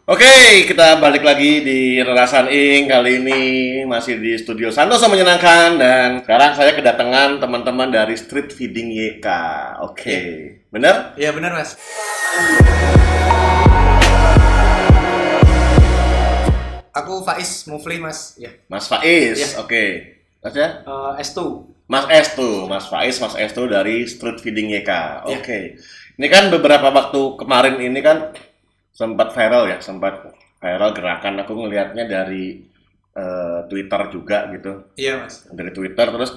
Oke, kita balik lagi di Rerasan Ing. Kali ini masih di studio Santoso menyenangkan dan sekarang saya kedatangan teman-teman dari Street Feeding YK. Oke, Iya, bener? iya benar mas. Aku Faiz Mufli mas. Ya, Mas Faiz. iya. Oke. Mas ya? S2. Mas Estu, Mas Faiz, Mas Estu dari Street Feeding YK. Iya, Oke. Ini kan beberapa waktu kemarin ini kan sempat viral ya, sempat viral gerakan aku ngelihatnya dari Twitter juga gitu. iya mas. Dari Twitter terus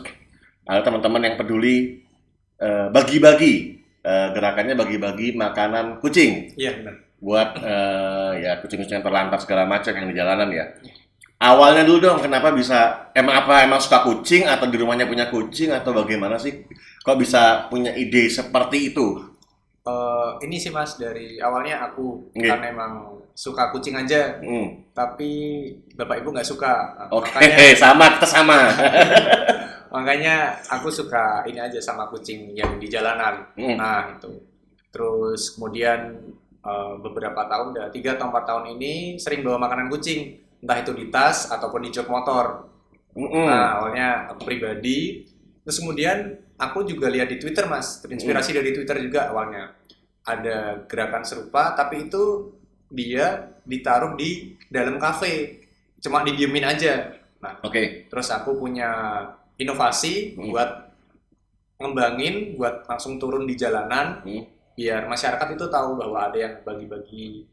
ada teman-teman yang peduli bagi-bagi gerakannya bagi-bagi makanan kucing Iya benar. buat ya kucing-kucing yang terlantar segala macam yang di jalanan ya. Awalnya dulu dong, kenapa bisa emang suka kucing atau di rumahnya punya kucing atau bagaimana sih? Kok bisa punya ide seperti itu? Ini sih mas dari awalnya aku Nggih. karena emang suka kucing aja, tapi bapak ibu nggak suka. Nah, Oke, makanya sama kita sama. makanya aku suka ini aja sama kucing yang di jalanan. Hmm. Nah itu. Terus kemudian beberapa tahun, udah 3 atau 4 tahun ini sering bawa makanan kucing, entah itu di tas ataupun di jok motor. Nah, awalnya aku pribadi, terus kemudian aku juga lihat di Twitter, Mas. Terinspirasi dari Twitter juga awalnya. Ada gerakan serupa, tapi itu dia ditaruh di dalam kafe. Cuma didiemin aja. Nah, Oke. terus aku punya inovasi buat ngembangin, buat langsung turun di jalanan, biar masyarakat itu tahu bahwa ada yang bagi-bagi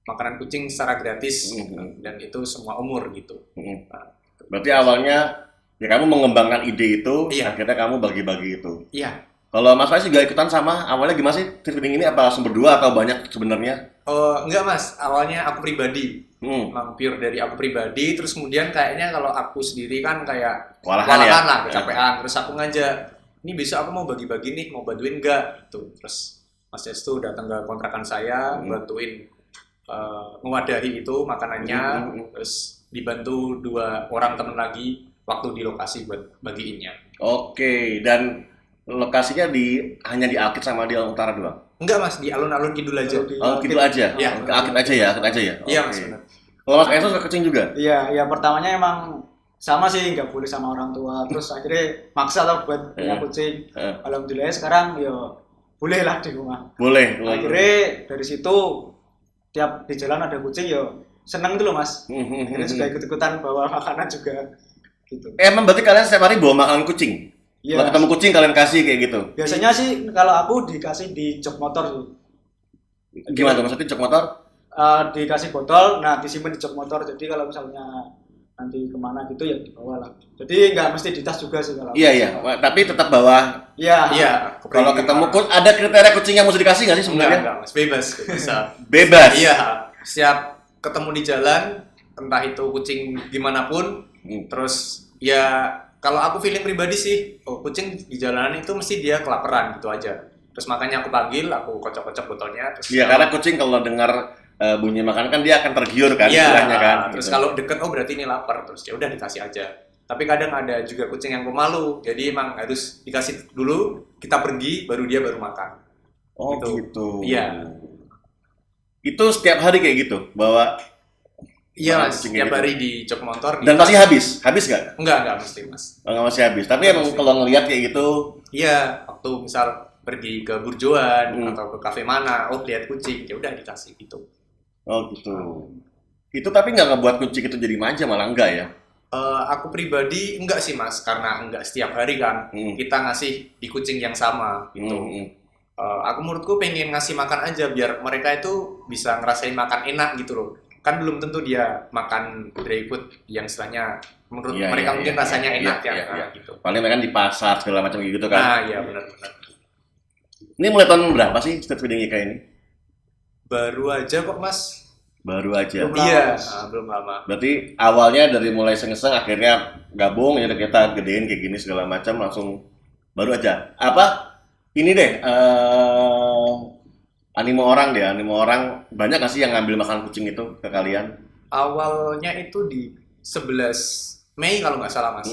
makanan kucing secara gratis, dan itu semua umur gitu. Nah, Berarti awalnya ya kamu mengembangkan ide itu, Iya. akhirnya kamu bagi-bagi itu. iya. Kalau Mas Faiz juga ikutan sama, awalnya gimana sih feeding ini apa langsung berdua atau banyak sebenarnya? Oh, enggak mas, awalnya aku pribadi, Hmm, emang pure dari aku pribadi, terus kemudian kayaknya kalau aku sendiri kan kayak Kewalahan ya? lah, kecapean, terus aku ngajak, ini besok aku mau bagi-bagi nih, mau bantuin enggak? Tuh, terus Mas Destu datang ke kontrakan saya, bantuin mewadahi itu makanannya, terus dibantu 2 orang temen lagi waktu di lokasi buat bagiinnya. Oke, dan lokasinya hanya di Alkit sama di Utara doang? Enggak mas, di alun-alun kidul aja. Oh, gitu aja? Iya. Ke Alkit aja ya? Alkit aja ya? Iya Oke. mas, benar. Kalau Mas Faiz suka kucing juga? Iya, ya pertamanya emang sama sih, nggak boleh sama orang tua. Terus akhirnya maksa lah buat punya kucing. Alhamdulillah sekarang ya boleh lah di rumah. Boleh. Akhirnya dari situ tiap di jalan ada kucing ya seneng tuh loh mas. Akhirnya juga ikut-ikutan bawa makanan juga gitu. Emang berarti kalian setiap hari bawa makanan kucing? Kalau Iya. ketemu kucing kalian kasih kayak gitu? Biasanya sih kalau aku dikasih di jok motor sih. Gimana tuh maksudnya cok motor? Dikasih botol, nah disimpan di jok motor. Jadi kalau misalnya nanti kemana gitu ya dibawa lah. Jadi nggak mesti di tas juga sih kalau. Iya, iya. Tapi tetap bawa. Iya. Iya, Kalau ketemu ada kriteria kucing yang mesti dikasih nggak sih sebenarnya? enggak mas, bebas bisa. Bebas. Iya, siap ketemu di jalan, entah itu kucing gimana pun, terus ya kalau aku feeling pribadi sih, kucing di jalanan itu mesti dia kelaparan gitu aja. Terus makanya aku panggil, aku kocok-kocok botolnya. Terus Iya, karena kucing kalau dengar bunyi makanan kan dia akan tergiur kan, iya, istilahnya kan. terus gitu. kalau deket, oh berarti ini lapar, terus ya udah dikasih aja. Tapi kadang ada juga kucing yang pemalu, jadi emang harus dikasih dulu, kita pergi, baru dia baru makan. Oh gitu. gitu. Iya. Itu setiap hari kayak gitu, bawa Iya makan mas, kucing tiap gitu. hari di jok motor. Dan pasti habis, habis nggak? Enggak mesti mas. Oh, nggak masih habis. Tapi emang kalau ngelihat kayak gitu, Iya, waktu misal pergi ke burjoan atau ke kafe mana, oh lihat kucing, ya udah dikasih gitu. oh gitu. Itu tapi nggak ngebuat kucing itu jadi manja, malah enggak ya? Aku pribadi enggak sih mas, karena enggak setiap hari kan kita ngasih di kucing yang sama gitu. Aku menurutku pengen ngasih makan aja biar mereka itu bisa ngerasain makan enak gitu loh. Kan belum tentu dia makan dry food yang istilahnya menurut Iya, mereka iya, mungkin iya, rasanya iya, enak iya, ya, iya, nah, iya. gitu. Paling mereka di pasar segala macam gitu kan. Nah, iya benar-benar. Ini mulai tahun berapa sih street feeding IKA ini? Baru aja kok mas. Baru aja. Belum lama, Iya, Mas. belum lama. Berarti awalnya dari mulai iseng-iseng akhirnya gabung ya udah kita gedein kayak gini segala macam langsung baru aja. Apa? Ini deh animo orang banyak nggak sih yang ngambil makan kucing itu ke kalian? Awalnya itu di 11 Mei kalau nggak salah mas.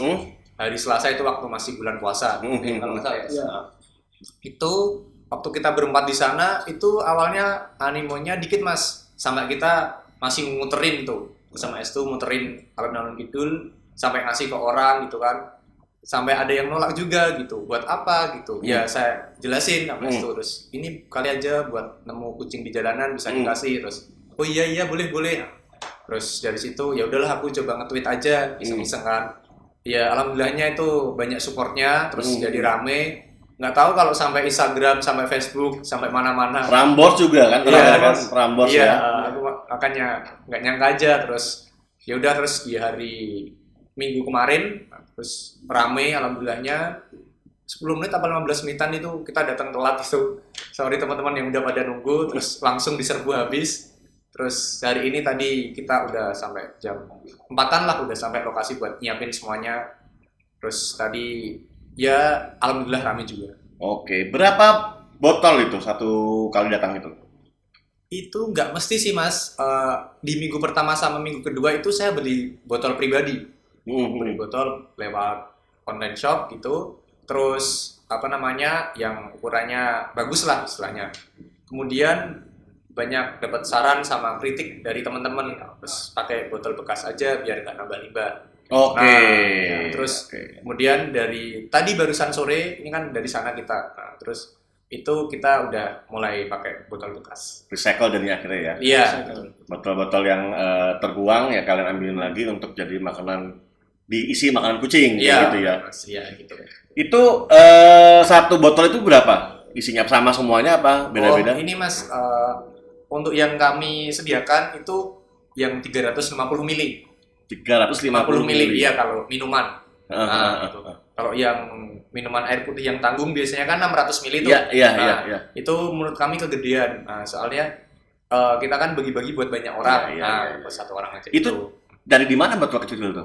Hari Selasa itu waktu masih bulan puasa. Kalau nggak salah ya. Iya. Itu waktu kita berempat di sana itu awalnya animonya dikit mas. Sampai kita masih muterin tuh sama S2 muterin alun-alun kidul sampai ngasih ke orang gitu kan. Sampai ada yang nolak juga gitu. Buat apa gitu. Ya saya jelasin sama S2 terus ini kali aja buat nemu kucing di jalanan bisa dikasih terus. Oh iya boleh. Terus dari situ ya udahlah aku coba nge-tweet aja iseng-iseng kan. Ya alhamdulillahnya itu banyak supportnya terus jadi rame. Nggak tahu kalau sampai Instagram, sampai Facebook, sampai mana-mana. Prambors juga kan, kan Prambors iya, ya. aku makanya nggak nyangka aja terus. Ya udah terus di hari Minggu kemarin terus rame alhamdulillahnya 10 menit atau 15 menitan itu kita datang telat itu. Sorry teman-teman yang udah pada nunggu terus langsung diserbu habis. Terus hari ini tadi kita udah sampai jam 4-an lah udah sampai lokasi buat nyiapin semuanya. Terus tadi ya alhamdulillah rame juga. Oke, berapa botol itu satu kali datang itu? Itu nggak mesti sih mas. Di minggu pertama sama minggu kedua itu saya beli botol pribadi. Beli botol lewat online shop gitu. Terus apa namanya yang ukurannya bagus lah istilahnya. Kemudian banyak dapat saran sama kritik dari teman-teman terus pakai botol bekas aja biar nggak nambah limbah. Oke. Nah, terus kemudian dari tadi barusan sore ini kan dari sana kita terus itu kita udah mulai pakai botol bekas. Recycle dari akhirnya ya. Iya. Botol-botol yang terbuang ya kalian ambilin lagi untuk jadi makanan diisi makanan kucing Iya, gitu ya. Iya gitu. Itu satu botol itu berapa? Isinya sama semuanya apa beda-beda? Oh, ini Mas untuk yang kami sediakan itu yang 350 mili. 350 mili iya kalau minuman. Gitu. Kalau yang minuman air putih yang tanggung biasanya kan 600 mili itu. Iya. Itu menurut kami kegedean. Nah, soalnya kita kan bagi-bagi buat banyak orang. Buat satu orang aja. Itu dari di mana botol kecil itu?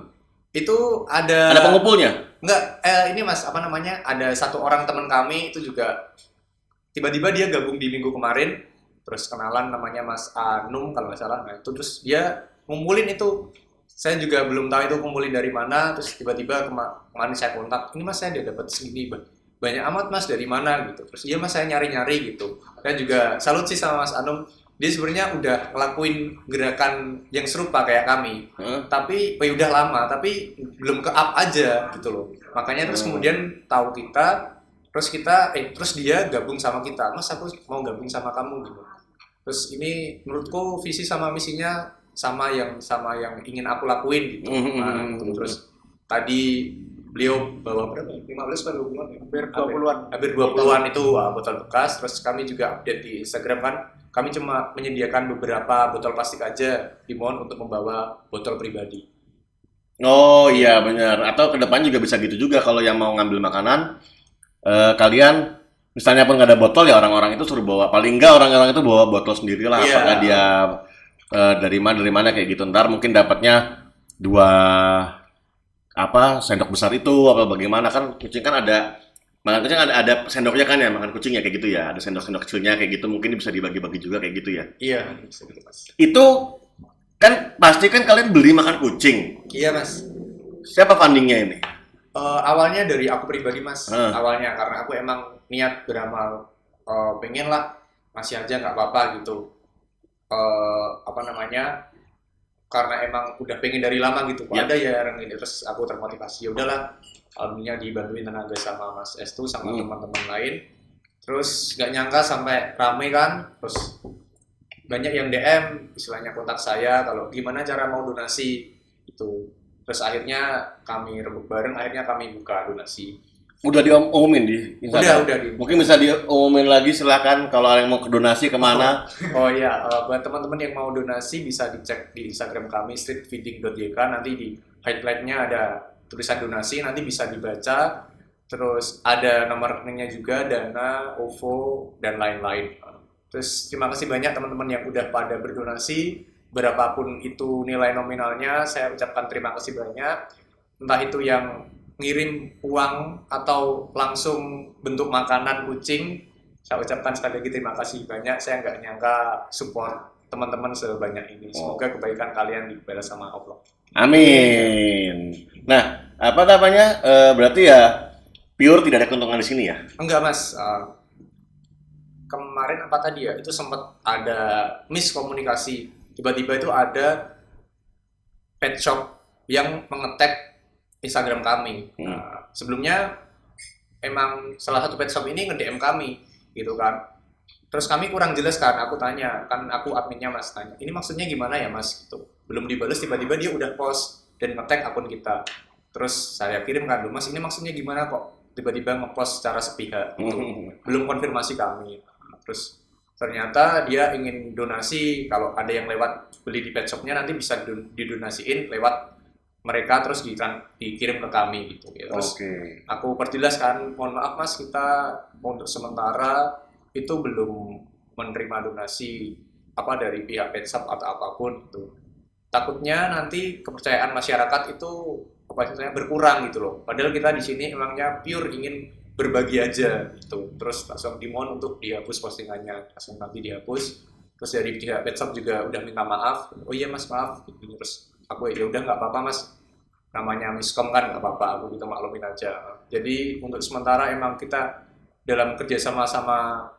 Itu ada pengumpulnya? Enggak, ini Mas, apa namanya? Ada satu orang teman kami itu juga tiba-tiba dia gabung di minggu kemarin, terus kenalan namanya Mas Anum kalau nggak salah. Nah, itu terus dia ngumpulin itu. Saya juga belum tahu itu kumpulin dari mana, terus tiba-tiba kemarin saya kontak, ini Mas saya udah dapat segini, banyak amat Mas dari mana gitu. Terus iya Mas saya nyari-nyari gitu. Saya juga salut sih sama Mas Anum, dia sebenarnya udah ngelakuin gerakan yang serupa kayak kami, tapi udah lama, tapi belum ke up aja gitu loh. Makanya terus kemudian tahu kita, terus dia gabung sama kita, Mas aku mau gabung sama kamu gitu. Terus ini menurutku visi sama misinya sama yang ingin aku lakuin gitu. Terus tadi beliau bawa berapa? 15 atau 20-an? Hampir 20-an itu botol bekas. Terus kami juga update di Instagram kan. Kami cuma menyediakan beberapa botol plastik aja, dimohon untuk membawa botol pribadi. Oh iya benar. Atau ke depan juga bisa gitu juga kalau yang mau ngambil makanan, kalian misalnya pun nggak ada botol ya orang-orang itu suruh bawa. Paling nggak orang-orang itu bawa botol sendiri lah. Iya. Apakah dia dari mana kayak gitu. Ntar mungkin dapatnya 2 sendok besar itu apa bagaimana kan kucing kan ada makan kucing ada sendoknya kan ya makan kucing ya kayak gitu ya ada sendok kecilnya kayak gitu mungkin bisa dibagi-bagi juga kayak gitu ya. Iya bisa gitu Mas. Itu kan pasti kan kalian beli makan kucing. Iya Mas. Siapa fundingnya ini? Awalnya dari aku pribadi Mas. Awalnya karena aku emang niat beramal pengen lah masih aja nggak apa-apa gitu. Karena emang udah pengen dari lama gitu. Ada ya orang ini terus aku termotivasi. Ya udahlah, alhamdulillah dibantuin tenaga sama Mas Estu sama teman-teman lain. Terus nggak nyangka sampai rame kan. Terus banyak yang DM, istilahnya kontak saya kalau gimana cara mau donasi itu. Terus akhirnya kami rembuk bareng, akhirnya kami buka donasi. Udah diumumin di Instagram? Udah. Mungkin bisa diumumin lagi silakan kalau ada yang mau donasi kemana. Oh iya, buat teman-teman yang mau donasi bisa dicek di Instagram kami streetfeeding.yk, nanti di highlight-nya ada tulisan donasi, nanti bisa dibaca. Terus ada nomor rekeningnya juga, Dana, OVO, dan lain-lain. Terus terima kasih banyak teman-teman yang udah pada berdonasi, berapapun itu nilai nominalnya, saya ucapkan terima kasih banyak. Entah itu yang ngirim uang atau langsung bentuk makanan kucing, saya ucapkan sekali lagi terima kasih banyak. Saya nggak nyangka support teman-teman sebanyak ini. Semoga kebaikan kalian dibalas sama Allah. Amin. Nah, apa namanya? Berarti ya pure tidak ada keuntungan di sini ya? Enggak Mas. Kemarin apa tadi ya? Itu sempat ada miskomunikasi tiba-tiba itu ada pet shop yang mengetek Instagram kami. Nah, sebelumnya emang salah satu pet shop ini nge-DM kami gitu kan. Terus kami kurang jelas kan, aku tanya, kan aku adminnya Mas, tanya, ini maksudnya gimana ya Mas? Gitu. Belum dibales, tiba-tiba dia udah post dan nge-tag akun kita. Terus saya kirim kan, Mas ini maksudnya gimana kok tiba-tiba nge-post secara sepihak gitu. Belum konfirmasi kami. Terus ternyata dia ingin donasi, kalau ada yang lewat beli di pet shopnya nanti bisa didonasiin lewat mereka terus dikirim ke kami gitu. Ya, terus aku perjelas kan, mohon maaf Mas, kita untuk sementara itu belum menerima donasi apa dari pihak pet shop atau apapun itu. Takutnya nanti kepercayaan masyarakat itu apa istilahnya berkurang gitu loh. Padahal kita di sini emangnya pure ingin berbagi aja gitu. Terus langsung dimohon untuk dihapus postingannya, langsung nanti dihapus. Terus dari pihak pet shop juga udah minta maaf. Oh iya Mas, maaf gitu. Terus aku ya udah nggak apa-apa Mas. Namanya miskom kan nggak apa-apa, aku gitu maklumin aja. Jadi untuk sementara emang kita dalam kerjasama sama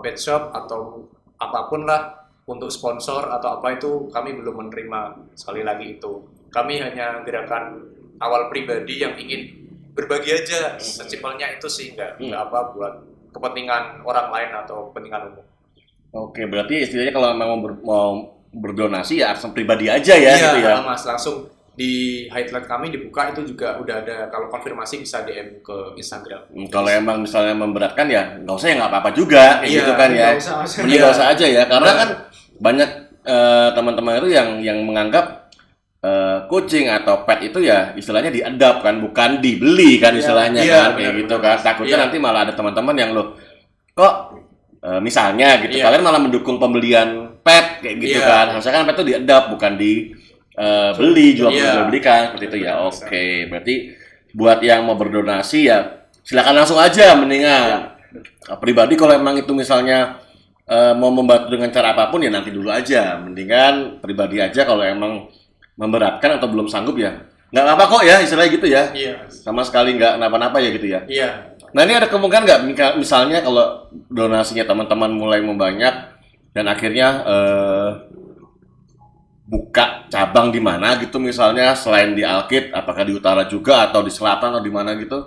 pet shop atau apapun lah untuk sponsor atau apa itu kami belum menerima. Sekali lagi itu kami hanya gerakan awal pribadi yang ingin berbagi aja, sesimpelnya itu sih, nggak apa buat kepentingan orang lain atau kepentingan umum. Oke, berarti istilahnya kalau memang mau berdonasi ya akses pribadi aja ya, iya, gitu ya. Mas, langsung di highlight kami dibuka itu juga udah ada, kalau konfirmasi bisa DM ke Instagram. Kalau emang misalnya memberatkan ya nggak usah, ya nggak apa-apa juga, kayak gitu kan ya. Mending nggak usah aja ya, karena kan banyak teman-teman itu yang menganggap kucing atau pet itu ya istilahnya diadopt kan, bukan dibeli kan istilahnya kan, kayak gitu kan. Takutnya nanti malah ada teman-teman yang loh kok misalnya gitu, kalian malah mendukung pembelian pet kayak gitu kan. Harusnya kan pet itu diadopt bukan di beli, jual belikan seperti itu ya. Oke, berarti buat yang mau berdonasi ya silakan langsung aja, mendingan pribadi kalau emang itu misalnya mau membantu dengan cara apapun ya nanti dulu aja, mendingan pribadi aja. Kalau emang memberatkan atau belum sanggup ya nggak apa-apa kok ya, istilahnya gitu ya. Sama sekali nggak kenapa-napa ya gitu ya. Nah ini ada kemungkinan nggak misalnya kalau donasinya teman-teman mulai membanyak dan akhirnya buka cabang di mana gitu, misalnya selain di Alkit, apakah di utara juga atau di selatan atau di mana gitu?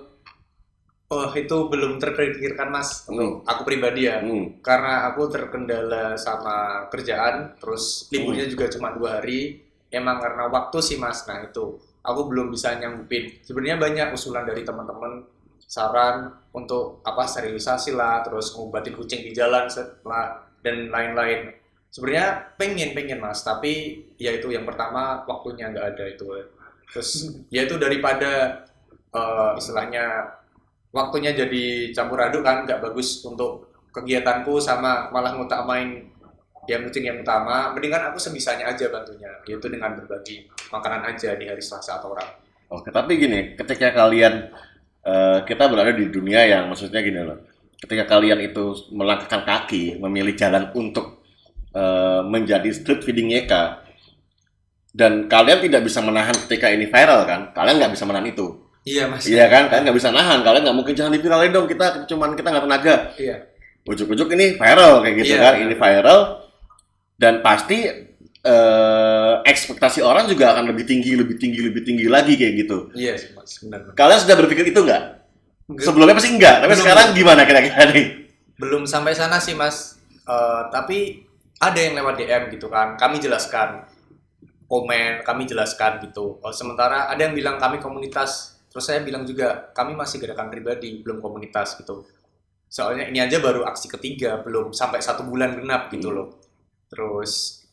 Oh, itu belum terpikirkan Mas, untuk aku pribadi ya. Karena aku terkendala sama kerjaan, terus liburnya juga cuma 2 hari. Emang karena waktu sih Mas, nah itu aku belum bisa nyanggupin. Sebenarnya banyak usulan dari teman-teman, saran untuk apa, sterilisasi lah, terus ngobatin kucing di jalan lah, dan lain-lain. Sebenarnya pengen Mas, tapi ya itu yang pertama waktunya nggak ada itu. Terus ya itu daripada istilahnya waktunya jadi campur aduk kan, nggak bagus untuk kegiatanku, sama malah ngutamain yang kucing yang utama. Mendingan aku sebisanya aja bantunya, yaitu dengan berbagi makanan aja di hari Selasa atau Rabu. Oke, tapi gini, ketika kalian kita berada di dunia yang maksudnya gini loh, ketika kalian itu melangkahkan kaki, memilih jalan untuk menjadi street feeding YK, dan kalian tidak bisa menahan ketika ini viral kan, kalian nggak bisa menahan itu. Iya Mas. Iya kan, kalian nggak bisa nahan, kalian nggak mungkin jangan diviralin dong, kita nggak tenaga. Iya. Ujuk-ujuk ini viral kayak gitu kan, ini viral, dan pasti ekspektasi orang juga akan lebih tinggi lagi kayak gitu. Iya sih Mas, benar. Kalian sudah berpikir itu nggak? Sebelumnya pasti enggak, tapi sekarang gimana kira-kira nih? Belum sampai sana sih Mas, tapi ada yang lewat DM gitu kan, kami jelaskan, komen, kami jelaskan gitu. Sementara ada yang bilang kami komunitas, terus saya bilang juga kami masih gerakan pribadi, belum komunitas gitu. Soalnya ini aja baru aksi ketiga, belum sampai 1 bulan genap gitu loh. Terus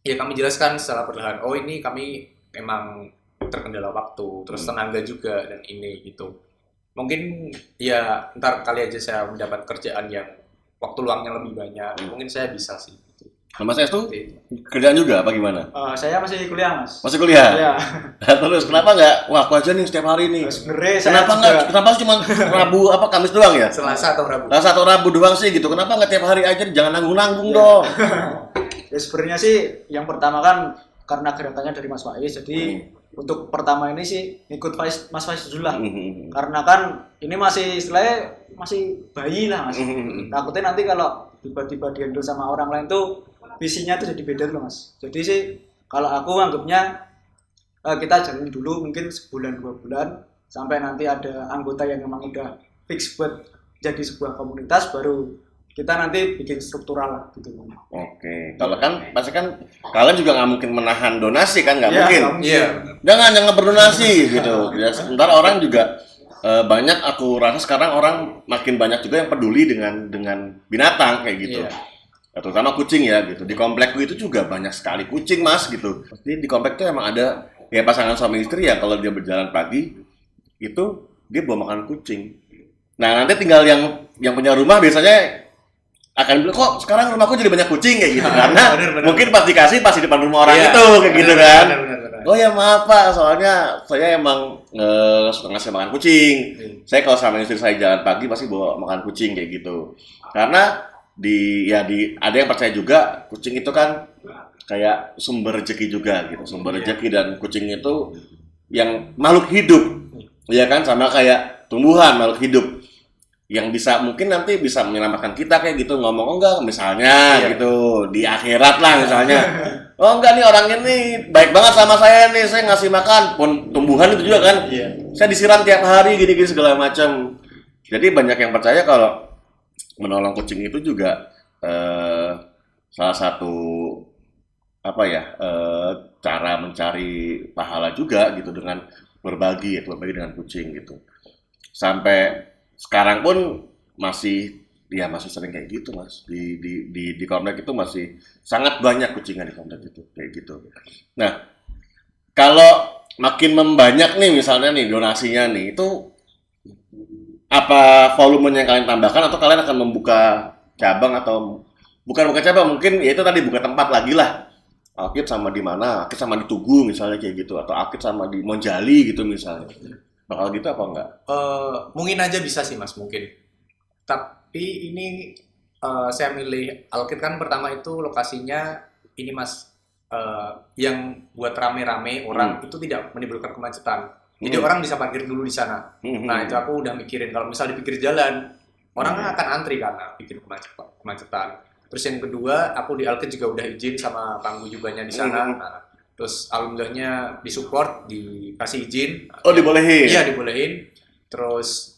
ya kami jelaskan secara perlahan, oh ini kami memang terkendala waktu, terus tenaga juga, dan ini gitu. Mungkin ya ntar kali aja saya mendapat kerjaan yang waktu luangnya lebih banyak, mungkin saya bisa sih. Mas Estu, kerjaan juga apa gimana? Saya masih kuliah Mas. Masih kuliah? Iya. Terus kenapa nggak? Wah, aku aja nih setiap hari nih. Sebenarnya kenapa nggak? Kenapa cuma Rabu Kamis doang ya? Selasa atau Rabu. Selasa atau Rabu doang sih gitu. Kenapa nggak tiap hari aja? Jangan nanggung-nanggung dong. Ya sebenarnya sih yang pertama kan karena gerakannya dari Mas Faiz, jadi untuk pertama ini sih ikut Mas Faiz dulu lah. Karena kan ini masih istilahnya masih bayi lah Mas. Takutnya nanti kalau tiba-tiba dihandle sama orang lain tuh visinya tuh jadi beda loh Mas. Jadi sih kalau aku anggapnya kita jalin dulu mungkin sebulan 2 bulan sampai nanti ada anggota yang memang udah fix buat jadi sebuah komunitas, baru kita nanti bikin struktural lah gitu. Oke, kalau kan pasti kan kalian juga nggak mungkin menahan donasi kan, nggak Iya, mungkin. nggak mungkin. Iya. Jangan berdonasi gitu. Ya, sementara orang juga banyak, aku rasa sekarang orang makin banyak juga yang peduli dengan binatang kayak gitu. Iya. Ya, terutama kucing ya gitu. Di komplekku itu juga banyak sekali kucing mas gitu. Jadi di komplek itu emang ada ya pasangan suami istri ya, kalau dia berjalan pagi itu dia bawa makan kucing. Nah nanti tinggal yang punya rumah biasanya akan bilang, kok sekarang rumahku jadi banyak kucing kayak gitu, karena Bener. mungkin pas dikasih pas di depan rumah orang Iya, itu kayak gitu kan. bener. Oh ya maaf pak, soalnya saya emang suka ngasih makan kucing. Saya kalau sama istri saya jalan pagi pasti bawa makan kucing kayak gitu. Karena ada yang percaya juga kucing itu kan kayak sumber rezeki juga gitu, sumber rezeki, dan kucing itu yang makhluk hidup, ya kan, sama kayak tumbuhan makhluk hidup yang bisa mungkin nanti bisa menyelamatkan kita kayak gitu. Ngomong oh enggak misalnya gitu di akhirat lah misalnya. Oh enggak nih orang ini baik banget sama saya nih, saya ngasih makan pun tumbuhan itu juga kan. Saya disiram tiap hari gini-gini segala macam. Jadi banyak yang percaya kalau menolong kucing itu juga salah satu cara mencari pahala juga gitu, dengan berbagi dengan kucing gitu. Sampai sekarang pun masih sering kayak gitu mas, di komplek itu masih sangat banyak kucingnya di komplek itu kayak gitu. Nah kalau makin membanyak nih misalnya nih donasinya nih, itu apa volumenya yang kalian tambahkan, atau kalian akan membuka cabang, atau bukan buka cabang, mungkin ya itu tadi buka tempat lagi lah, Akid sama di mana, Akid sama di Tugu misalnya kayak gitu, atau Akid sama di Monjali gitu misalnya, bakal gitu apa enggak? Mungkin aja bisa sih mas, mungkin. Tapi ini saya milih Alkit kan pertama itu lokasinya ini mas, yang buat rame-rame orang itu tidak menimbulkan kemacetan. Jadi orang bisa parkir dulu di sana. Nah itu aku udah mikirin kalau misal di pinggir jalan orang akan antri karena bikin kemacetan. Terus yang kedua aku di Alkit juga udah izin sama pangguyubannya di sana. Nah, terus alhamdulillahnya disupport, dikasih izin. Oh dibolehin? Iya dibolehin. Terus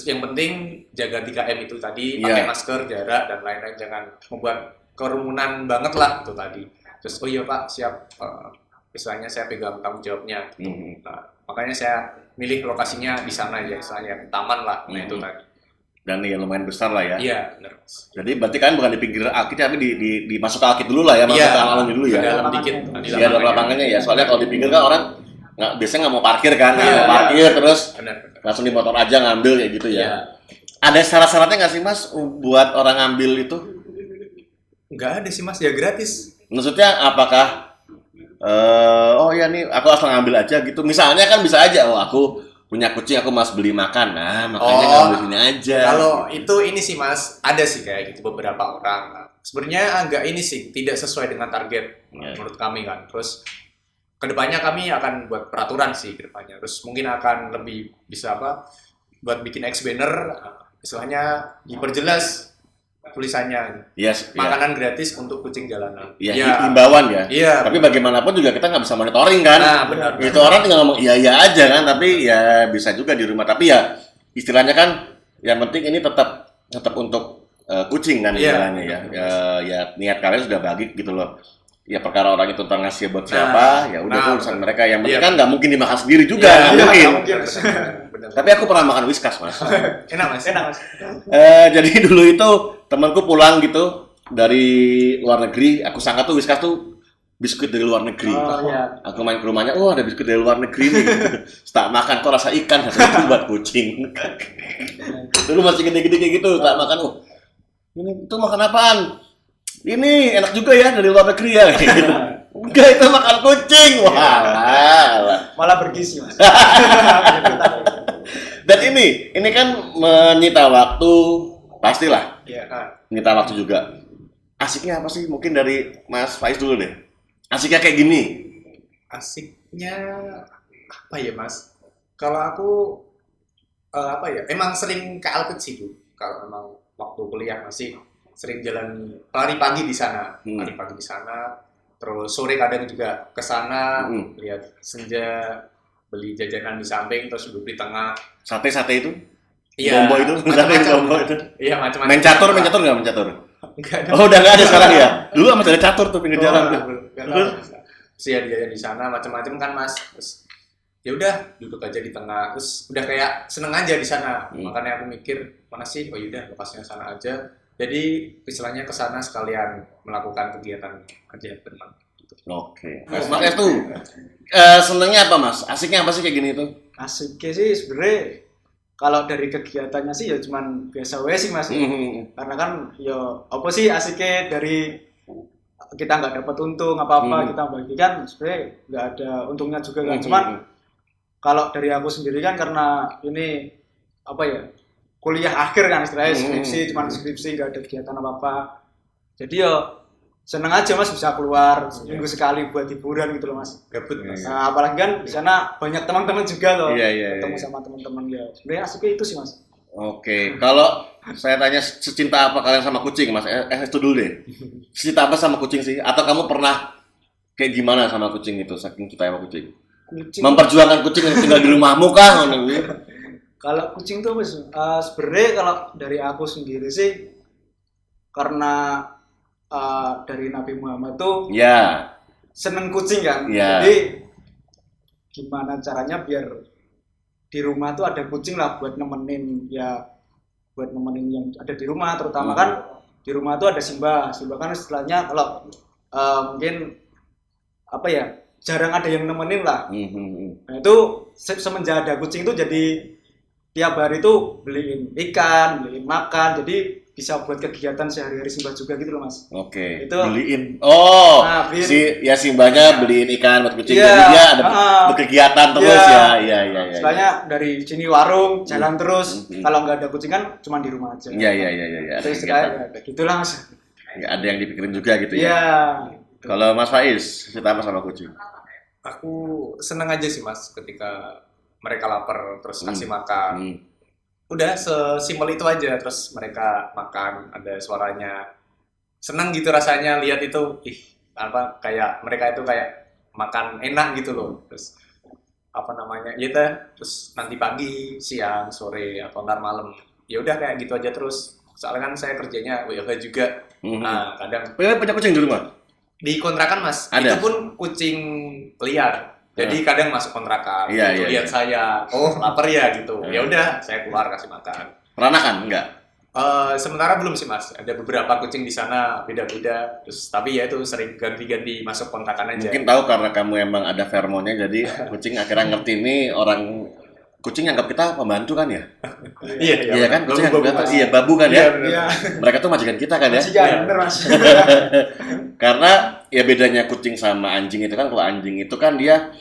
yang penting jaga 3M itu tadi, pakai masker, jarak dan lain-lain, jangan membuat kerumunan banget lah itu tadi. Terus oh iya Pak siap, istilahnya saya pegang tanggung jawabnya. Nah, makanya saya milih lokasinya di sana ya, istilahnya taman lah, nah itu tadi. Dan ya lumayan besar lah ya. Iya benar. Jadi berarti kan bukan di pinggir Akid, tapi di masuk ke Akid dulu lah ya, masuk ke alam dulu ya. Di dalam dikit. Di dalam lapangannya ya, soalnya kalau di pinggir kan orang biasanya nggak mau parkir kan, parkir terus langsung di motor aja ngambil kayak gitu ya. Ada syarat-syaratnya nggak sih mas buat orang ngambil itu? Nggak ada sih mas, ya gratis. Maksudnya apakah oh ya nih aku asal ngambil aja gitu, misalnya kan bisa aja, oh aku punya kucing aku mas beli makan, nah makanya ngambil sini aja. Kalau itu ini sih mas, ada sih kayak gitu beberapa orang. Sebenarnya agak ini sih tidak sesuai dengan target menurut kami kan. Terus kedepannya kami akan buat peraturan sih kedepannya. Terus mungkin akan lebih bisa buat bikin X banner, istilahnya diperjelas tulisannya. Makanan gratis untuk kucing jalanan. Iya, himbauan ya. Iya. Tapi bagaimanapun juga kita nggak bisa monitoring kan. Nah, benar. Itu orang tinggal ngomong iya aja kan, tapi ya bisa juga di rumah. Tapi ya istilahnya kan yang penting ini tetap untuk kucing kan istilahnya ya. Ya niat kalian sudah bagi gitu loh. Ya perkara orang itu tentang ngasih buat siapa, ya udah itu urusan mereka. Yang penting kan nggak mungkin dimakan sendiri juga, nggak mungkin. Tapi aku pernah makan Whiskas mas. Enak mas. Jadi dulu itu temanku pulang gitu dari luar negeri, aku sangka tuh Whiskas tuh biskuit dari luar negeri. Aku main ke rumahnya, oh ada biskuit dari luar negeri nih. Tak makan kok rasa ikan, itu buat kucing. Dulu masih gede-gede kayak gitu, tak makan. Oh ini tuh makan apaan? Ini enak juga ya dari luar negeri ya. Gitu. Enggak, itu makan kucing. Wah, malah bergizi mas. Dan ini kan menyita waktu, pastilah. Iya. Menyita waktu juga. Asiknya apa sih? Mungkin dari Mas Faiz dulu deh. Asiknya kayak gini. Asiknya apa ya mas? Kalau aku emang sering ke Alkit sih Bu. Kalau emang waktu kuliah masih sering jalan lari pagi di sana, Hmm. lari pagi di sana. Terus sore kadang juga ke sana, lihat senja, beli jajanan di samping, terus duduk di tengah. Sate itu? Iya, Bombo itu? Sate macam-macam. bombo itu? Iya, macam-macam. Main catur nggak main catur? Enggak ada. Oh, udah nggak ada sekarang ya? Dulu masih ada catur tuh pinggir jalan. Enggak tahu. Terus ya dia di sana macam-macam kan Mas. Terus ya udah duduk aja di tengah. Terus udah kayak seneng aja di sana. Makanya aku mikir mana sih? Oh yaudah lepasnya sana aja. Jadi istilahnya ke sana sekalian melakukan kegiatan aja teman. Oke. Mas Estu, senengnya apa Mas? Asiknya apa sih kayak gini tuh? Asiknya sih sebenarnya kalau dari kegiatannya sih ya cuman biasa wae sih Mas. Karena kan ya apa sih asiknya dari kita nggak dapat untung apa-apa kita bagikan sebenarnya nggak ada untungnya juga kan. Cuman kalau dari aku sendiri kan karena ini apa ya kuliah akhir kan istilahnya skripsi cuman skripsi nggak ada kegiatan apa-apa. Jadi ya seneng aja Mas bisa keluar seminggu sekali buat hiburan gitu loh Mas. Gabut Mas. Nah, apalagi kan di sana banyak teman-teman juga loh. Iya. Ketemu sama teman-teman ya. Sebenarnya asiknya itu sih Mas. Oke, kalau saya tanya secinta apa kalian sama kucing, Mas? Itu dulu deh. Secinta apa sama kucing sih? Atau kamu pernah kayak gimana sama kucing itu? Saking cinta sama kucing. Memperjuangkan kucing yang tinggal di rumahmu kah? Kalau kucing tuh Mas, sebenarnya kalau dari aku sendiri sih karena dari Nabi Muhammad tuh Ya. seneng kucing kan. Ya. Jadi gimana caranya biar di rumah tuh ada kucing lah buat nemenin yang ada di rumah, terutama kan di rumah tuh ada Simba kan istilahnya kalau mungkin apa ya jarang ada yang nemenin lah. Nah itu semenjak ada kucing itu jadi tiap hari tuh beliin ikan, beliin makan, jadi bisa buat kegiatan sehari-hari Simba juga gitu loh Mas. Oke. Itu Beliin. Oh, beliin. Simbanya beliin ikan buat kucing. Iya. Jadi dia ada berkegiatan terus ya. Iya. Istilahnya dari sini warung jalan terus. Kalau nggak ada kucing kan cuma di rumah aja. Iya. Itu istilahnya kayak gitulah Mas. Nggak ada yang dipikirin juga gitu ya. Iya. Kalau Mas Faiz, cerita apa sama kucing? Aku seneng aja sih Mas ketika mereka lapar terus kasih makan. Udah sesimpel itu aja, terus mereka makan, ada suaranya. Seneng gitu rasanya lihat itu, kayak mereka itu kayak makan enak gitu loh. Terus apa namanya? Terus nanti pagi, siang, sore atau ntar malam. Ya udah kayak gitu aja terus. Soalnya kan saya kerjanya WFH juga. Nah, kadang punya kucing di rumah? di kontrakan Mas, ada. itu pun kucing liar. Jadi kadang masuk kontrakan, lihat saya, lapar ya gitu. Ya udah, saya keluar kasih makan. Peranakan enggak? Sementara belum sih Mas. Ada beberapa kucing di sana beda-beda. Terus tapi ya itu sering ganti-ganti masuk kontrakan aja. Mungkin tahu karena kamu emang ada feromonnya, jadi kucing akhirnya ngerti ini orang. Kucing anggap kita pembantu kan ya? Iya kan? Kucing anggap kita babu kan ya? Iya. Mereka tuh majikan kita kan ya? Majikan, bener Mas. Karena ya bedanya kucing sama anjing itu kan, kalau anjing itu kan dia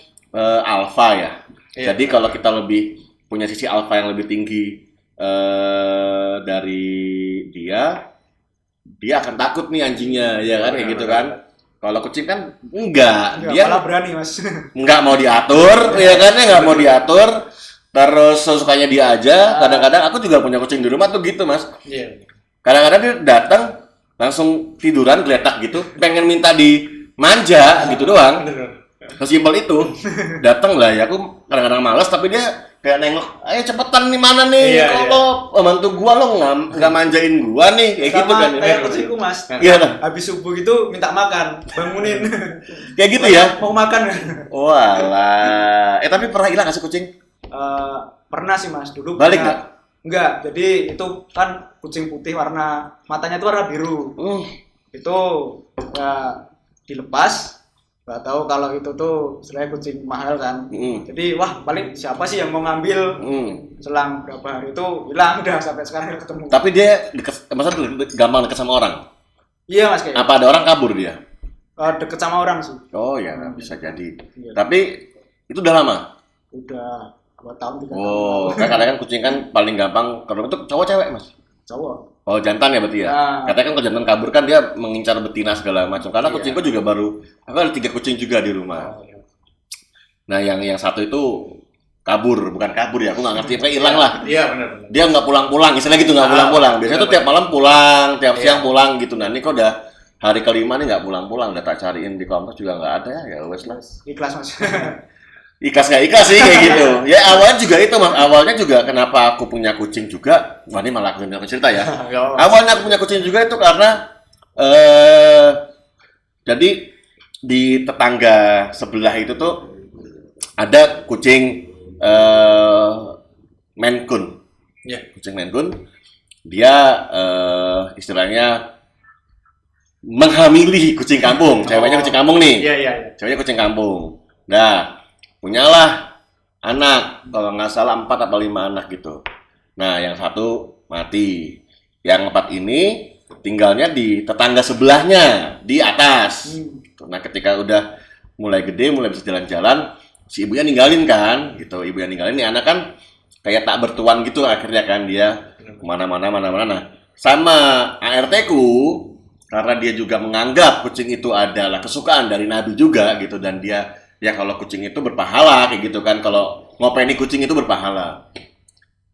alfa ya. Jadi kalau kita lebih punya sisi alfa yang lebih tinggi dari dia akan takut nih anjingnya, ya kan? Kayak gitu kan? Kalau kucing kan enggak, dia malah berani Mas. Enggak mau diatur, ya kan? Nggak mau diatur. Terus sesukanya dia aja. Kadang-kadang aku juga punya kucing di rumah tuh gitu Mas. Iya. Kadang-kadang dia datang langsung tiduran geletak gitu, pengen minta dimanja gitu doang. Sesimpel itu. Datang lah ya, aku kadang-kadang malas tapi dia kayak nengok, ayo cepetan nih mana nih, kalau pembantu gua lo nggak manjain gua nih, kayak gitu kan. Kayak kucingku Mas. Iya. Habis subuh gitu minta makan, bangunin. Kayak gitu ya. Mau makan. Walah. Tapi pernah hilang nggak sih kucing? Pernah sih Mas, dulu Balik pernah. Enggak, jadi itu kan kucing putih matanya tuh warna biru. Itu ya dilepas, nggak tahu kalau itu tuh istilahnya kucing mahal kan. Jadi wah paling siapa sih yang mau ngambil? Selang berapa hari itu hilang udah sampai sekarang nggak ketemu. Tapi dia gampang deket sama orang. Iya Mas kayak. Apa ada orang kabur dia? Deket sama orang sih. Oh ya bisa jadi. Iya. Tapi itu udah lama. Udah 2 tahun 3 tahun. Oh, kan kadang kan kucing kan paling gampang kalau itu cowok cewek Mas. Cowok. Oh jantan ya berarti ya. Nah. Katanya kan kalau jantan kabur kan dia mengincar betina segala macam. Karena kucingku juga aku ada 3 kucing juga di rumah. Nah yang satu itu kabur, bukan kabur ya, aku nggak ngerti, pokoknya hilang lah. Iya benar-benar. Dia nggak pulang-pulang, istilahnya gitu, nggak Ah, pulang-pulang. Biasanya tuh benar-benar. tiap malam pulang, tiap Iya. siang pulang gitu. Nah ini kok udah hari kelima nih nggak pulang-pulang, udah tak cariin di kompleks juga nggak ada ya wes lah. Ikhlas mas. Ikhlas nggak ikhlas sih kayak gitu. Ya awalnya juga itu mas, awalnya juga kenapa aku punya kucing juga, wah ini malah aku cerita ya. Nggak apa-apa. Awalnya aku punya kucing juga itu karena jadi di tetangga sebelah itu tuh ada kucing Maine Coon. Iya. Kucing Maine Coon. Dia istilahnya menghamili kucing kampung. Ceweknya kucing kampung nih. Iya iya. Ceweknya kucing kampung. Nah, punyalah anak. Kalau nggak salah 4 atau 5 anak gitu. Nah, yang satu mati. Yang 4 ini tinggalnya di tetangga sebelahnya, di atas. Nah, ketika udah mulai gede, mulai bisa jalan-jalan, si ibunya ninggalin kan, gitu. Ibunya ninggalin, nih anak kan kayak tak bertuan gitu akhirnya kan dia kemana-mana, mana-mana. Nah, sama ART ku, karena dia juga menganggap kucing itu adalah kesukaan dari Nabi juga gitu, dan dia ya kalau kucing itu berpahala kayak gitu kan, kalau ngopeni kucing itu berpahala.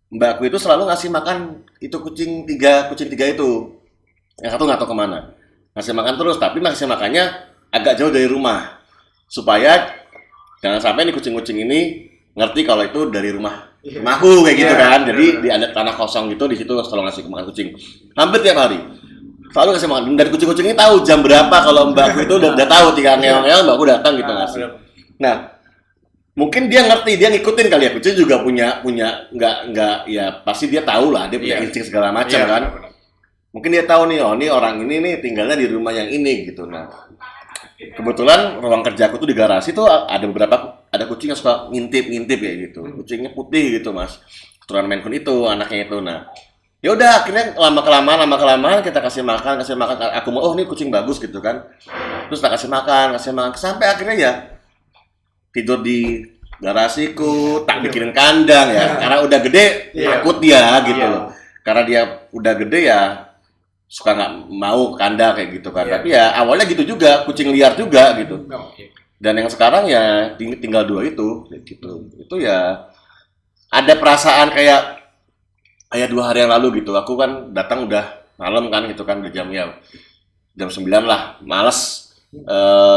Mbakku itu selalu ngasih makan itu kucing tiga itu. Yang satu nggak tahu kemana. Ngasih makan terus, tapi ngasih makannya agak jauh dari rumah. Supaya jangan sampai nih kucing-kucing ini ngerti kalau itu dari rumahku kayak gitu Iya, kan. Jadi benar-benar. di ada tanah kosong gitu, di situ selalu ngasih makan kucing. Hampir tiap hari. Selalu ngasih makan. Dan kucing-kucing ini tahu jam berapa kalau mbakku itu udah tahu tinggal ngeong-ngeong mbakku datang gitu ngasih. Nah, mungkin dia ngerti, dia ngikutin kali ya. Kucing juga punya nggak ya pasti dia tahu lah, dia punya Iya. insting segala macam Iya, kan. benar-benar. Mungkin dia tahu nih, oh ini orang ini nih tinggalnya di rumah yang ini gitu. Nah, kebetulan ruang kerjaku tuh di garasi tuh ada kucing yang suka ngintip ya gitu. Kucingnya putih gitu mas, keturunan Maine Coon itu anaknya itu. Nah, ya udah akhirnya lama kelamaan kita kasih makan. Aku mau, oh ini kucing bagus gitu kan. Terus tak kasih makan sampai akhirnya ya tidur di garasiku, tak bikinin kandang ya. Karena udah gede, Iya. takut dia gitu Iya. loh. Karena dia udah gede ya suka nggak mau ke kandang kayak gitu kan. Iya. Tapi ya awalnya gitu juga, kucing liar juga gitu. Oh, iya. Dan yang sekarang ya tinggal 2 itu kayak gitu. Itu ya ada perasaan kayak 2 hari yang lalu gitu. Aku kan datang udah malam kan gitu kan, udah jam 9 lah, males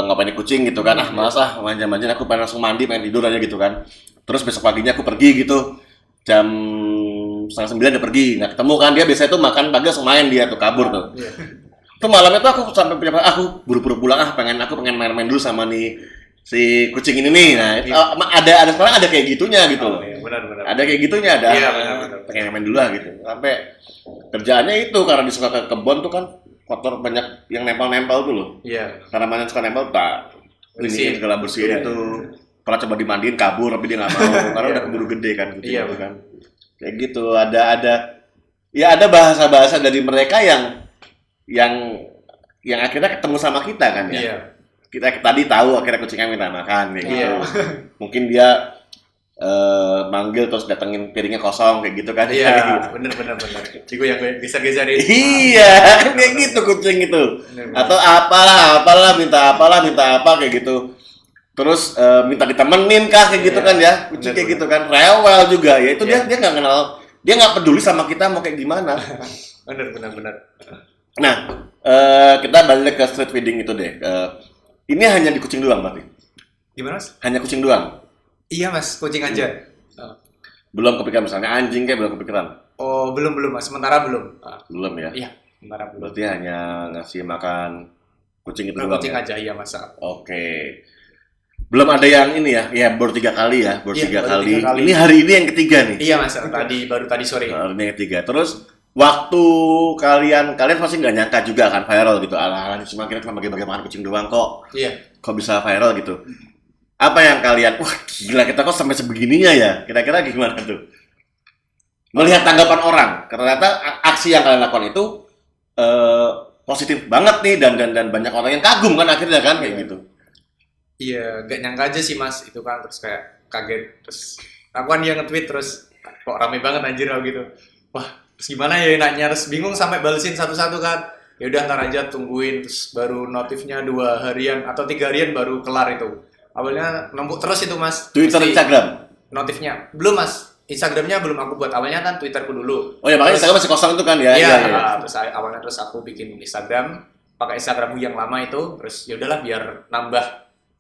ngapain kucing gitu kan, males manja-manjain, aku pengen langsung mandi, pengen tidur aja gitu kan. Terus besok paginya aku pergi gitu, jam 8:30 udah pergi, nggak ketemu kan, dia biasanya tuh makan pagi langsung main, dia tuh kabur tuh. Iya. Tuh malamnya tuh aku sampai aku buru-buru pulang, aku pengen main-main dulu sama nih si kucing ini nih. Nah, ada sekarang ada kayak gitunya gitu. Oh, iya, benar-benar. Ada kayak gitunya, ada Iya, benar-benar. pengen main dulu lah gitu. Sampai kerjaannya itu karena disuka ke kebun tuh kan kotor, banyak yang nempel-nempel tuh loh. Iya. Tanaman yang suka nempel tak Bersihin. ini segala bersihin itu. Pernah coba dimandiin kabur tapi dia nggak mau karena udah keburu gede kan gitu. Iya, kan. Kayak gitu, ada bahasa-bahasa dari mereka yang akhirnya ketemu sama kita kan ya. Iya. Kita tadi tahu akhirnya kucingnya minta makan kayak gitu. Iya. Mungkin dia manggil terus datengin piringnya kosong kayak gitu kan. Iya, benar. Ciku yang bisa geserin. Iya, kan kayak gitu kucing itu. Bener. Atau apalah, minta apa kayak gitu. Terus minta ditemenin kah kayak gitu Iya, kan ya. Kucing bener, kayak gitu kan. Rewel juga ya. Itu Iya. dia nggak kenal, dia nggak peduli sama kita mau kayak gimana. Benar. Nah, kita balik ke street feeding itu deh. Ini hanya di kucing doang berarti. Gimana, Mas? Hanya kucing doang. Iya, Mas, kucing aja. Belum kepikiran misalnya anjing kayak belum kepikiran. Oh, belum, Mas. Sementara belum. Belum ya. Iya, sementara belum. Berarti hanya ngasih makan kucing itu doang. Kucing Ya? aja, iya, Mas. Oke. Belum ada yang ini ya baru 3 kali ya, baru Iya, 3 baru kali. 3 kali. Ini hari ini yang ketiga nih. Iya, Mas. Baru tadi sore. Hari ini yang ketiga. Terus waktu kalian pasti nggak nyangka juga kan viral gitu. Alah, cuma kita cuma bagi-bagi makan kucing doang kok Iya. bisa viral gitu. Apa yang kalian, wah gila kita kok sampai sebegininya ya? Kira-kira gimana tuh? Melihat tanggapan orang, ternyata aksi yang kalian lakukan itu positif banget nih dan banyak orang yang kagum kan akhirnya kan kayak gitu. Iya, gak nyangka aja sih, Mas. Itu kan terus kayak kaget. Terus aku kan dia nge-tweet terus kok rame banget anjir gitu. Wah, terus gimana ya enaknya, terus bingung sampai balesin satu-satu kan. Ya udah ntar aja tungguin, terus baru notifnya 2 harian atau 3 harian baru kelar itu. Awalnya nembuk terus itu, Mas. Twitter, Mesti- Instagram. notifnya. Belum mas, Instagramnya belum aku buat. Awalnya kan Twitterku dulu. Oh ya, makanya Terus- Instagram masih kosong itu kan ya? Iya, Iya. terus awalnya terus aku bikin Instagram, pakai Instagramku yang lama itu, terus ya udahlah biar nambah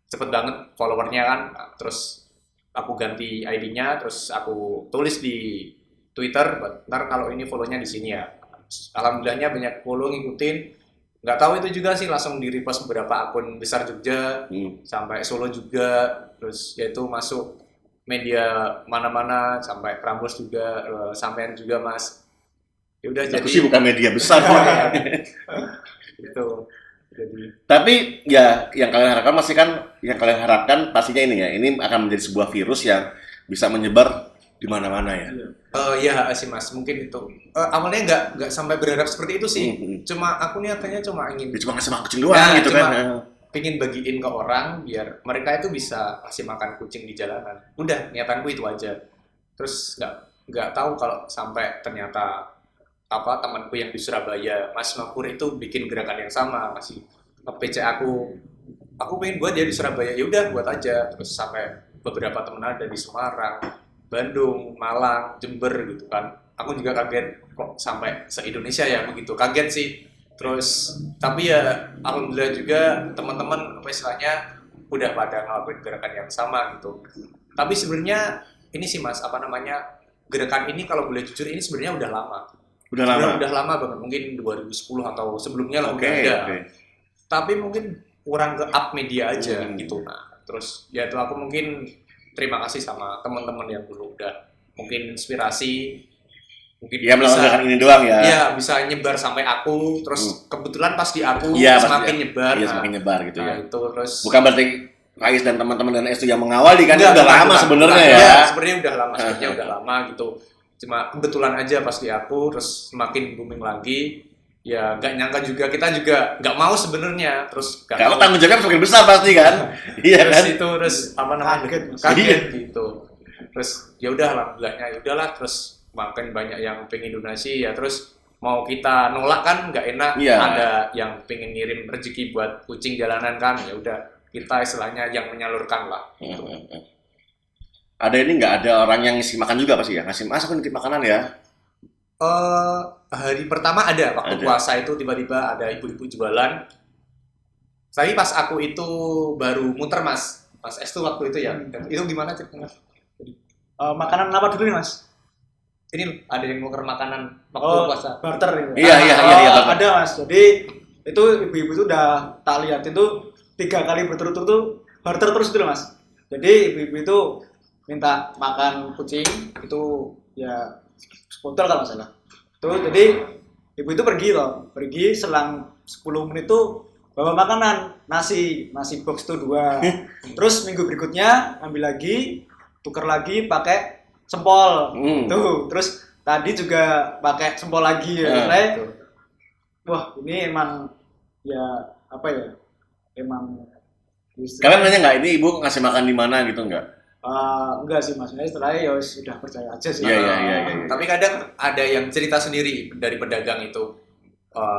cepet banget followernya kan. Terus aku ganti ID-nya, terus aku tulis di Twitter, ntar kalau ini follow-nya di sini ya. Alhamdulillahnya banyak follow ngikutin. Nggak tahu itu juga sih langsung di repost beberapa akun besar Jogja, sampai Solo juga, terus yaitu masuk media mana-mana sampai Prambors juga, sampean juga mas. Ya udah Aku jadi sih bukan media besar. itu jadi Tapi ya yang kalian harapkan pastinya ini ya, ini akan menjadi sebuah virus yang bisa menyebar di mana-mana ya. ya sih mas mungkin itu awalnya nggak sampai berharap seperti itu sih, cuma aku niatannya cuma ingin Dia cuma ngasih makan kucing doang Ya, gitu cuma- kan. pingin bagiin ke orang biar mereka itu bisa kasih makan kucing di jalanan. Udah niatanku itu aja. Terus nggak tahu kalau sampai ternyata apa temanku yang di Surabaya, Mas Mapur itu bikin gerakan yang sama, masih nge-PC aku pengen buat dia di Surabaya, ya udah buat aja. Terus sampai beberapa temen ada di Semarang, Bandung, Malang, Jember gitu kan. Aku juga kaget kok sampai se-Indonesia ya begitu, kaget sih. Terus tapi ya alhamdulillah juga teman-teman apa istilahnya udah pada ngelakuin gerakan yang sama gitu. Tapi sebenarnya ini sih Mas, apa namanya? Gerakan ini kalau boleh jujur ini sebenarnya udah lama. Udah lama. Udah lama banget, mungkin 2010 atau sebelumnya lah Oke, udah ada. oke. Tapi mungkin kurang ke up media aja Hmm. gitu. Nah, terus ya itu aku mungkin terima kasih sama teman-teman yang dulu udah mungkin inspirasi, mungkin Ya melakukan gerakan ini doang ya. Iya, bisa nyebar sampai aku, terus kebetulan pas di aku Iya, pasti semakin ya. nyebar. Iya, Nah, semakin nyebar gitu nah, ya. itu terus Bukan berarti Kais dan teman-teman dan itu yang mengawali kan, Enggak, itu udah bukan, lama bukan. sebenarnya Bukan. ya. Iya, sebenarnya udah lama, sebenarnya udah lama gitu. Cuma kebetulan aja pas di aku terus semakin booming lagi. Ya nggak nyangka juga, kita juga nggak mau sebenarnya, terus nggak Karena tahu. tanggung jawabnya semakin besar pasti kan. Iya Terus kan? itu terus apa namanya Kaget. kaget gitu. Terus ya udah alhamdulillahnya ya udahlah, terus makin banyak yang pengen donasi ya, terus mau kita nolak kan nggak enak. Iya. Ada yang pengen ngirim rezeki buat kucing jalanan kan, ya udah kita istilahnya yang menyalurkan lah. Ada ini nggak ada orang yang ngisi makan juga pasti ya? Ngasih, mas aku nitip makanan ya? Hari pertama ada waktu Ada. puasa itu tiba-tiba ada ibu-ibu jualan. Tapi pas aku itu baru muter mas S tuh waktu itu ya. Itu gimana ceritanya? Makanan apa dulu nih mas? Ini ada yang nuker makanan waktu Oh, puasa. barter gitu. Iya, iya, Bapak. Ada mas. Jadi itu ibu-ibu itu udah tak lihat itu 3 kali berturut-turut tuh barter terus gitu loh mas. Jadi ibu-ibu itu minta makan kucing itu ya sebotol kalau nggak salah. Tuh jadi ibu itu pergi selang 10 menit tuh bawa makanan nasi box tuh 2. Terus minggu berikutnya ambil lagi tuker lagi pakai sempol tuh, terus tadi juga pakai sempol lagi ya. Mulai, wah ini emang ya apa ya, emang Kalian nanya nggak ini ibu ngasih makan di mana gitu nggak? enggak sih mas, istilahnya ya sudah percaya aja sih. Iya. Tapi kadang ada yang cerita sendiri dari pedagang itu.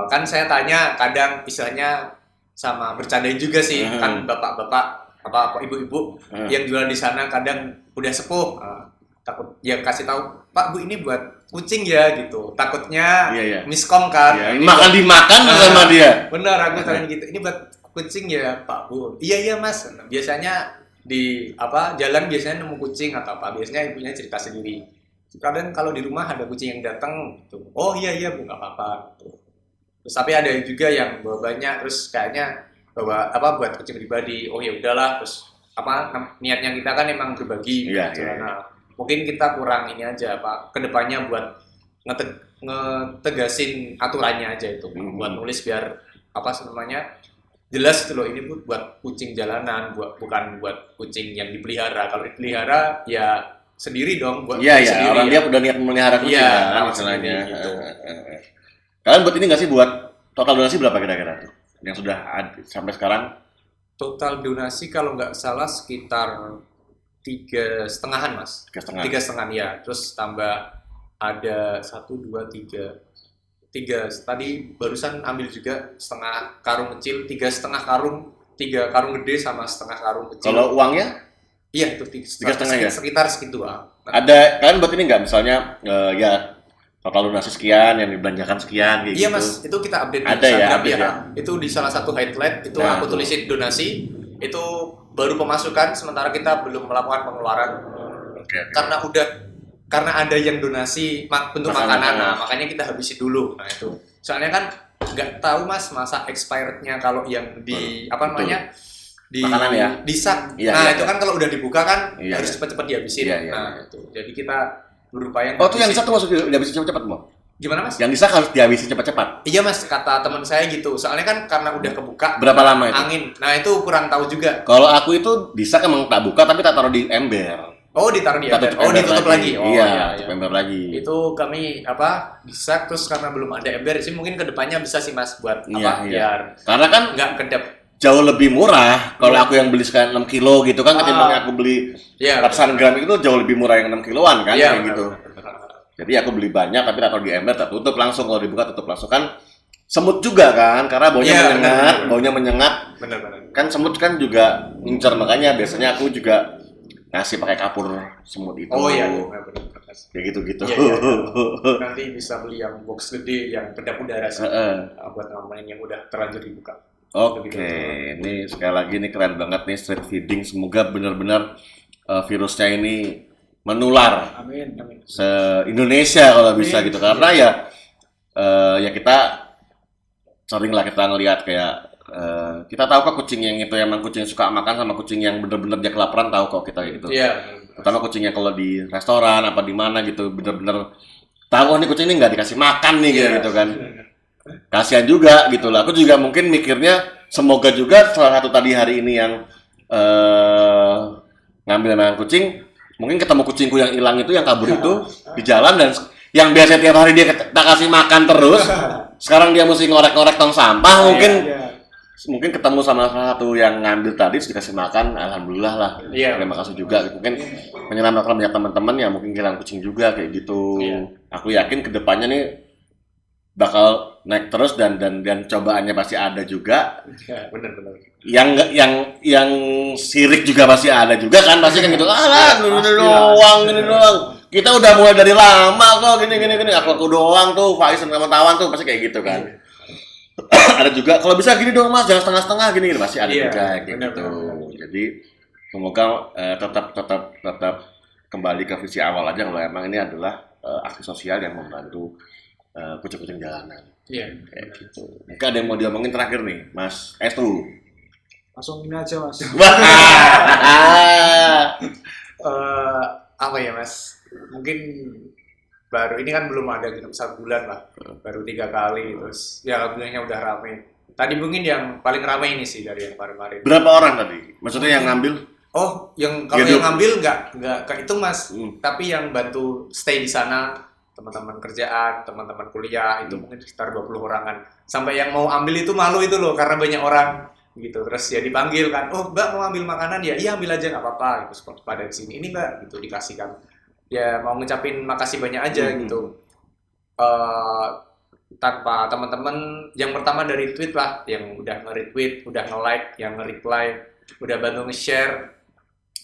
Kan saya tanya kadang istilahnya sama bercandain juga sih, kan bapak-bapak apa ibu-ibu yang jualan di sana kadang udah sepuh, takut ya kasih tahu Pak Bu ini buat kucing ya gitu, takutnya Iya. miskom kan. Ya, Ini makan dimakan sama dia. bener aku tanya gitu, ini buat kucing ya Pak Bu. Iya mas. Nah, biasanya di apa jalan biasanya nemu kucing atau apa, biasanya ibunya cerita sendiri. Kadang kalau di rumah ada kucing yang datang, gitu. Oh iya Bu nggak apa-apa. Gitu. Terus tapi ada juga yang bawa banyak, terus kayaknya bawa apa buat kucing pribadi. Oh ya udahlah, terus apa niatnya kita kan emang berbagi. Iya, gitu. iya. Nah, mungkin kita kurang ini aja Pak, kedepannya buat ngetegasin aturannya aja itu, buat nulis biar apa namanya jelas itu loh, ini buat kucing jalanan, bukan buat kucing yang dipelihara. Kalau dipelihara ya sendiri dong, buat Iya, sendiri orang ya. dia udah niat memelihara kucing Iya, kan rawat istilahnya. sendiri, gitu. Kalian buat ini nggak sih buat total donasi berapa kira-kira tuh? Yang sudah sampai sekarang? Total donasi kalau nggak salah sekitar 3,5-an mas. 3,5. 3,5 ya. Terus tambah ada 1, 2, 3 tadi barusan ambil juga setengah karung kecil, 3,5 karung, 3 karung gede sama setengah karung kecil. Kalau uangnya? Iya itu 3,5 ya? sekitar segitu. Ada kalian buat ini nggak misalnya ya total donasi sekian yang dibelanjakan sekian kayak Iya gitu. Mas, itu kita update di Ada ya, Instagram update ya. Itu di salah satu highlight itu Nah, aku tuh. tulisin donasi itu baru pemasukan sementara kita belum melakukan pengeluaran Oke. karena ada yang donasi bentuk Makanan. makanan, nah, makanya kita habisi dulu. Nah itu soalnya kan nggak tahu Mas masa expirednya kalau yang di apa Betul. namanya di Makanan ya? disak. Iya, Nah iya, itu iya. kan kalau udah dibuka kan Iya, harus iya. cepat-cepat dihabisin. Iya, iya, Nah iya. itu jadi kita berupaya Oh, tuh yang ngabisin. disak tuh maksudnya dihabisin cepat-cepat, Mo? Gimana Mas? Yang disak harus dihabisin cepat-cepat. Iya Mas, kata teman saya gitu. Soalnya kan karena udah kebuka Berapa lama itu? angin. Nah itu kurang tahu juga. Kalau aku itu disak emang tak buka tapi tak taruh di ember. Oh ditaruh di Tak ember. tutup Oh ember ditutup lagi. Oh iya, iya, tutup iya. ember lagi. Itu kami apa disak terus karena belum ada ember sih mungkin kedepannya bisa sih Mas buat Iya, apa iya. biar Karena kan nggak kedap. jauh lebih murah kalau Iya. aku yang beli sekian 6 kilo gitu kan ketimbang aku beli Iya. ratusan gram itu jauh lebih murah yang 6 kiloan kan Iya, kayak gitu. Jadi aku beli banyak tapi tak taruh di ember, tak tutup langsung, kalau dibuka tutup langsung kan semut juga kan karena baunya Iya, menyengat, benar. baunya menyengat Benar-benar. kan semut kan juga ngincer, makanya biasanya aku juga ngasih pakai kapur semut itu. Oh iya, iya benar-benar. Kayak gitu-gitu. Iya, iya, iya. Nanti bisa beli yang box gede yang kedap udara sih. Heeh. Buat ngomongin yang udah terlanjur dibuka. Oke, ini sekali lagi ini keren banget nih street feeding. Semoga benar-benar virusnya ini menular Amin. Amin. se-Indonesia kalau bisa Amin. gitu. Karena ya ya kita sering lah kita ngelihat kayak kita tahu kok kucing yang itu emang kucing yang suka makan sama kucing yang bener-bener dia kelaparan, tahu kok kita kayak gitu. Iya. Terutama kucingnya kalau di restoran apa di mana gitu bener-bener tahu, oh, nih kucing ini nggak dikasih makan nih Iya. gitu kan. Kasihan juga gitu lah. Aku juga mungkin mikirnya semoga juga salah satu tadi hari ini yang ngambil mainan kucing, mungkin ketemu kucingku yang hilang itu, yang kabur itu di jalan, dan yang biasa tiap hari dia tak kasih makan terus, sekarang dia mesti ngorek-ngorek tong sampah, mungkin Iya. mungkin ketemu sama salah satu yang ngambil tadi terus dikasih makan, alhamdulillah lah. Iya. Terima kasih juga. Mungkin menyelamatkan banyak teman-teman ya mungkin kehilangan kucing juga kayak gitu. Iya. Aku yakin kedepannya nih bakal naik terus dan cobaannya pasti ada juga. Iya, benar-benar. Yang sirik juga pasti ada juga kan, pasti kan gitu. Alah, gini doang. Kita udah mulai dari lama kok gini. Aku doang tuh, Faiz dan kawan-kawan tuh pasti kayak gitu kan. Ada juga kalau bisa gini dong Mas, jangan setengah-setengah gini, pasti ada Iya, juga kayak benar, gitu. benar. Jadi semoga tetap kembali ke visi awal aja kalau emang ini adalah aksi sosial yang membantu kucing-kucing jalanan Iya. kayak gitu. Mungkin ada yang mau diomongin terakhir nih, Mas Estu. Langsung ini aja Mas. Apa ya Mas? Mungkin baru ini kan belum ada genap 1 bulan lah, baru 3 kali terus ya alhamdulillahnya udah rame. Tadi mungkin yang paling rame ini sih dari yang kemarin. Berapa orang tadi? Maksudnya yang ngambil? Oh, yang kalau Gitu. yang ngambil nggak ke itu Mas, Hmm. tapi yang bantu stay di sana teman-teman kerjaan, teman-teman kuliah itu mungkin sekitar 20 orangan. Sampai yang mau ambil itu malu itu loh karena banyak orang gitu. Terus ya dipanggil kan, "Oh, Mbak mau ambil makanan ya? Iya, ambil aja nggak apa-apa." Gitu pada di sini. Ini Mbak gitu dikasihkan. Ya mau ngucapin makasih banyak aja gitu. Tanpa teman-teman yang pertama dari tweet lah, yang udah nge-retweet, udah nge-like, yang nge-reply, udah bantu nge-share,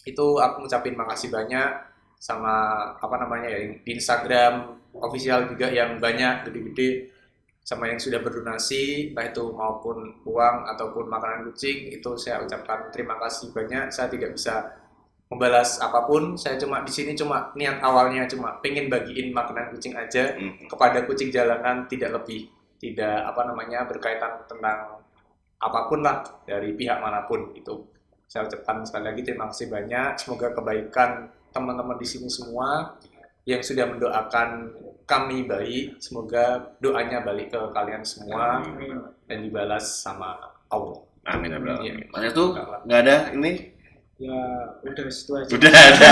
itu aku ngucapin makasih banyak. Sama apa namanya ya di Instagram official juga yang banyak gede-gede, sama yang sudah berdonasi entah itu maupun uang ataupun makanan kucing, itu saya ucapkan terima kasih banyak. Saya tidak bisa membalas apapun, saya cuma di sini cuma niat awalnya cuma pengen bagiin makanan kucing aja kepada kucing jalanan, tidak lebih, tidak apa namanya berkaitan tentang apapun lah dari pihak manapun itu. Saya ucapkan sekali lagi terima kasih banyak. Semoga kebaikan teman-teman di sini semua yang sudah mendoakan kami baik, semoga doanya balik ke kalian semua dan dibalas sama Allah. Amin. Iya. Mas Estu nggak ada ini? Ya udah situ aja. Sudah ada.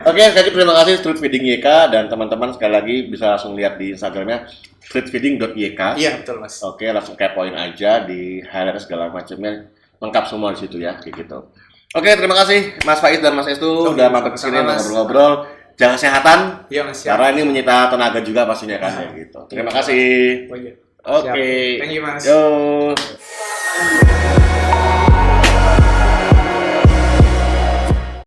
Oke, sekali terima kasih Street Feeding YK, dan teman-teman sekali lagi bisa langsung lihat di Instagramnya streetfeeding.yk. Iya betul Mas. Oke, langsung kepoin aja di highlight segala macamnya, lengkap semua di situ ya, kayak gitu. Oke, terima kasih Mas Faiz dan Mas Estu udah mampir ke sini Sama, Mas. ngobrol-ngobrol. Jaga kesehatan, Iya Mas. Siap. karena ini menyita tenaga juga pastinya kan, kayak gitu. Terima kasih. Oh, iya. Oke. Thank you Mas. Yo.